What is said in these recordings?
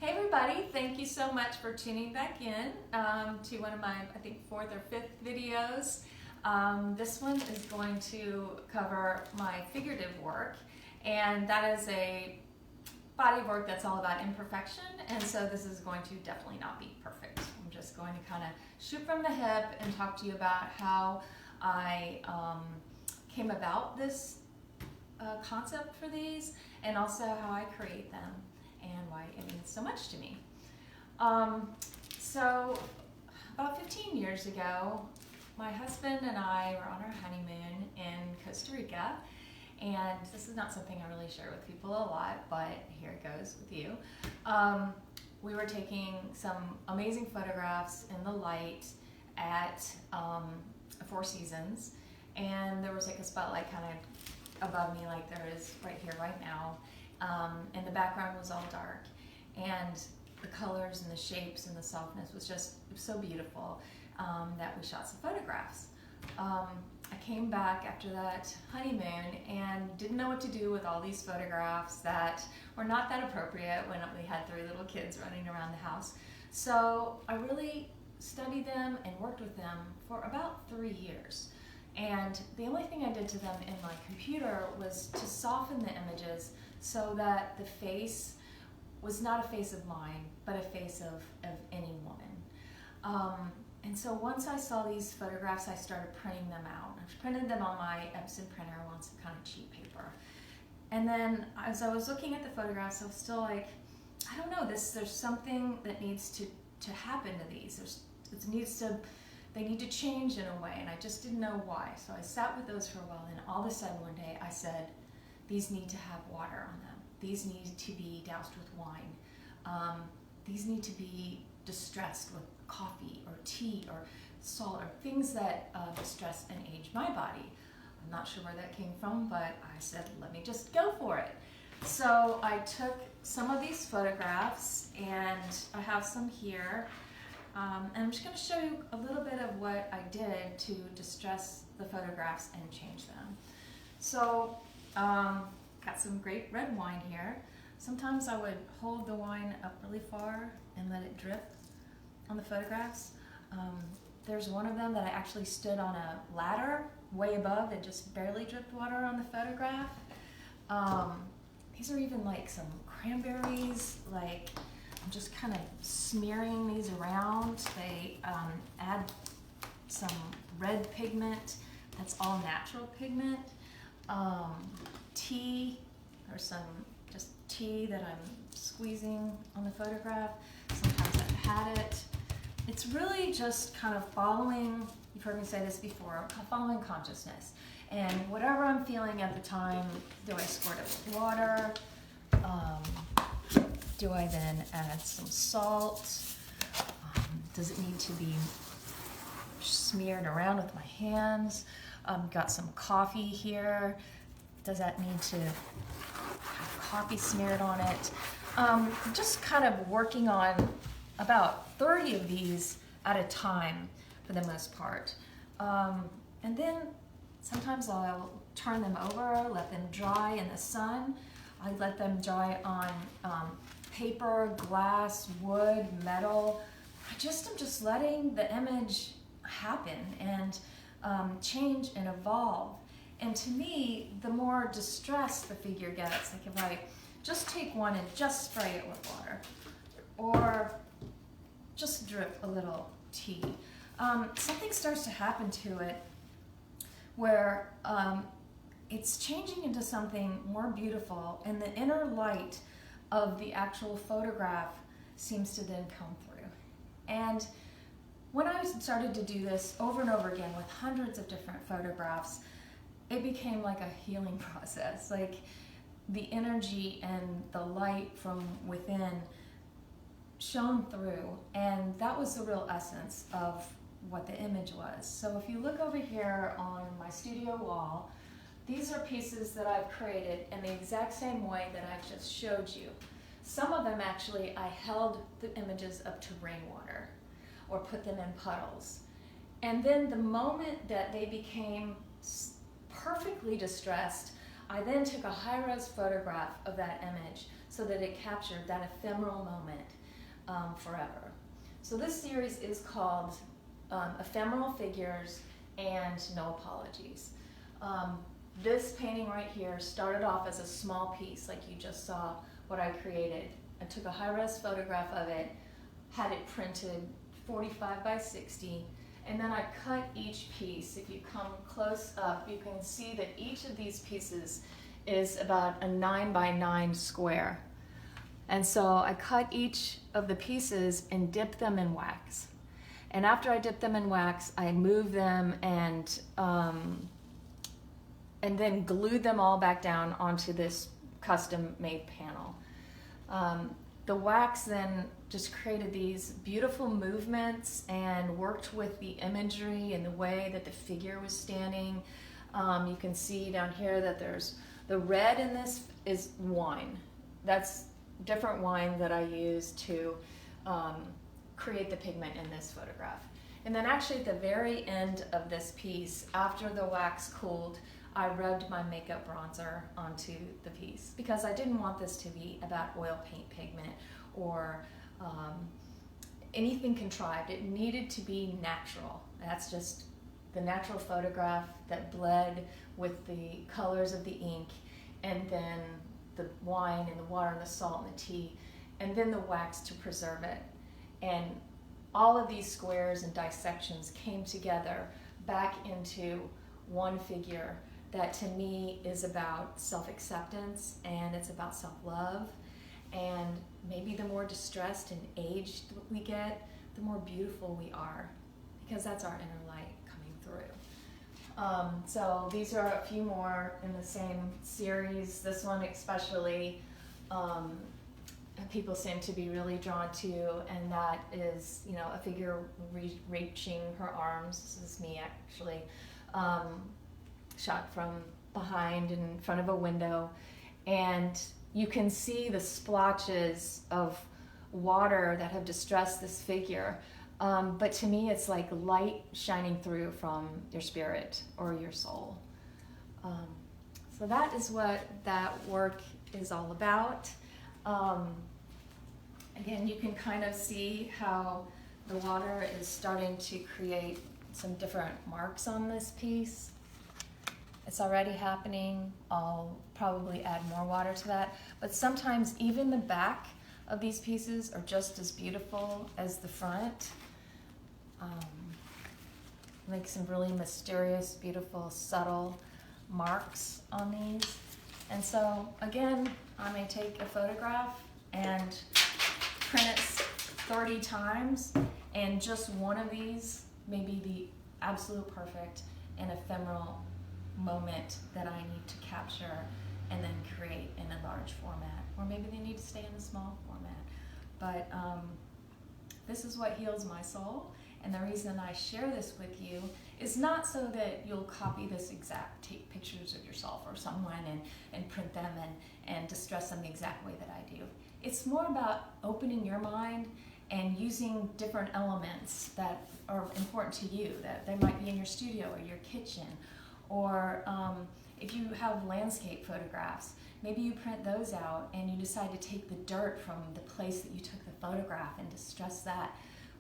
Hey everybody, thank you so much for tuning back in to one of my, I think, 4th or 5th videos. This one is going to cover my figurative work, and that is a body of work that's all about imperfection, and so this is going to definitely not be perfect. I'm just going to kind of shoot from the hip and talk to you about how I came about this concept for these, and also how I create them and why it means so much to me. So about 15 years ago, my husband and I were on our honeymoon in Costa Rica, and this is not something I really share with people a lot, but here it goes with you. We were taking some amazing photographs in the light at Four Seasons, and there was like a spotlight kind of above me like there is right here, right now. And the background was all dark, and the colors and the shapes and the softness was just so beautiful that we shot some photographs. I came back after that honeymoon and didn't know what to do with all these photographs that were not that appropriate when we had 3 little kids running around the house. So I really studied them and worked with them for about 3 years. And the only thing I did to them in my computer was to soften the images so that the face was not a face of mine, but a face of any woman. And so once I saw these photographs, I started printing them out. I printed them on my Epson printer on some kind of cheap paper. And then as I was looking at the photographs, I was still like, I don't know, there's something that needs to happen to these. They need to change in a way, and I just didn't know why. So I sat with those for a while, and all of a sudden one day I said, these need to have water on them. These need to be doused with wine. These need to be distressed with coffee or tea or salt or things that distress and age my body. I'm not sure where that came from, but I said, let me just go for it. So I took some of these photographs, and I have some here. And I'm just going to show you a little bit of what I did to distress the photographs and change them. So, got some great red wine here. Sometimes I would hold the wine up really far and let it drip on the photographs. There's one of them that I actually stood on a ladder way above and just barely dripped water on the photograph. These are even like some cranberries, like I'm just kind of smearing these around. They add some red pigment that's all natural pigment. Tea, or some just tea that I'm squeezing on the photograph. Sometimes I've had it. It's really just kind of following, you've heard me say this before, following consciousness. And whatever I'm feeling at the time, do I squirt it with water? Do I then add some salt? Does it need to be smeared around with my hands? Got some coffee here. Does that need to have coffee smeared on it? Just kind of working on about 30 of these at a time for the most part. And then sometimes I'll turn them over, let them dry in the sun. I let them dry on paper, glass, wood, metal. I'm just letting the image happen and change and evolve. And to me, the more distressed the figure gets, like if I just take one and just spray it with water, or just drip a little tea, something starts to happen to it where it's changing into something more beautiful, and the inner light of the actual photograph seems to then come through. And when I started to do this over and over again with hundreds of different photographs, it became like a healing process. Like the energy and the light from within shone through, and that was the real essence of what the image was. So if you look over here on my studio wall, these are pieces that I've created in the exact same way that I just showed you. Some of them actually I held the images up to rainwater or put them in puddles. And then the moment that they became perfectly distressed, I then took a high-res photograph of that image so that it captured that ephemeral moment forever. So this series is called Ephemeral Figures and No Apologies. This painting right here started off as a small piece, like you just saw what I created. I took a high-res photograph of it, had it printed 45 by 60, and then I cut each piece. If you come close up, you can see that each of these pieces is about a 9 by 9 square. And so I cut each of the pieces and dipped them in wax. And after I dipped them in wax, I moved them and then glued them all back down onto this custom-made panel. The wax then just created these beautiful movements and worked with the imagery and the way that the figure was standing. You can see down here that there's the red in this is wine. That's different wine that I use to create the pigment in this photograph. And then actually at the very end of this piece, after the wax cooled, I rubbed my makeup bronzer onto the piece because I didn't want this to be about oil paint pigment or anything contrived. It needed to be natural. That's just the natural photograph that bled with the colors of the ink, and then the wine and the water and the salt and the tea, and then the wax to preserve it. And all of these squares and dissections came together back into one figure that to me is about self-acceptance, and it's about self-love. And maybe the more distressed and aged we get, the more beautiful we are, because that's our inner light coming through. So these are a few more in the same series. This one especially, people seem to be really drawn to, and that is, you know, a figure reaching her arms. This is me actually. Shot from behind in front of a window, and you can see the splotches of water that have distressed this figure, but to me it's like light shining through from your spirit or your soul. So that is what that work is all about. Again, you can kind of see how the water is starting to create some different marks on this piece. It's already happening. I'll probably add more water to that. But sometimes even the back of these pieces are just as beautiful as the front. Make some really mysterious, beautiful, subtle marks on these. And so again, I may take a photograph and print it 30 times, and just one of these may be the absolute perfect and ephemeral moment that I need to capture and then create in a large format, or maybe they need to stay in a small format. But this is what heals my soul, and the reason I share this with you is not so that you'll copy this exact, take pictures of yourself or someone and print them and distress them the exact way that I do. It's more about opening your mind and using different elements that are important to you, that they might be in your studio or your kitchen. Or if you have landscape photographs, maybe you print those out and you decide to take the dirt from the place that you took the photograph and distress that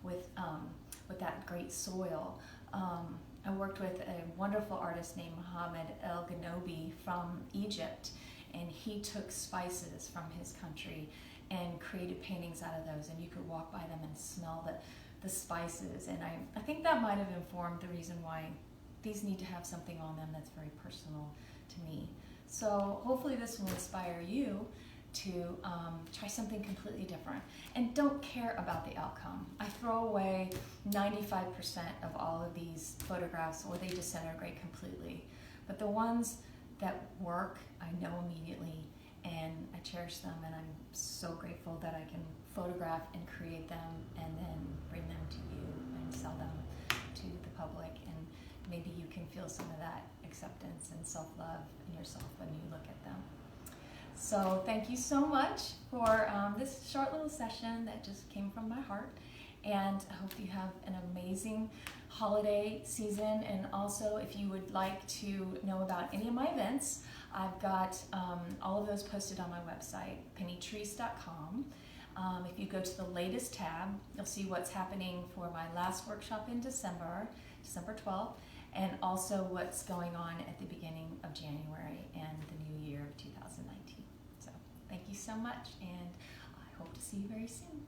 with that great soil. I worked with a wonderful artist named Mohammed El Ghanobi from Egypt, and he took spices from his country and created paintings out of those, and you could walk by them and smell the spices. And I think that might have informed the reason why these need to have something on them that's very personal to me. So hopefully this will inspire you to try something completely different. And don't care about the outcome. I throw away 95% of all of these photographs, or they disintegrate completely. But the ones that work, I know immediately, and I cherish them, and I'm so grateful that I can photograph and create them and then bring them to you and sell them to the public. And maybe you can feel some of that acceptance and self-love in yourself when you look at them. So thank you so much for this short little session that just came from my heart. and I hope you have an amazing holiday season. And also, if you would like to know about any of my events, I've got all of those posted on my website, pennytrees.com. If you go to the latest tab, you'll see what's happening for my last workshop in December 12th, and also what's going on at the beginning of January and the new year of 2019. So thank you so much, and I hope to see you very soon.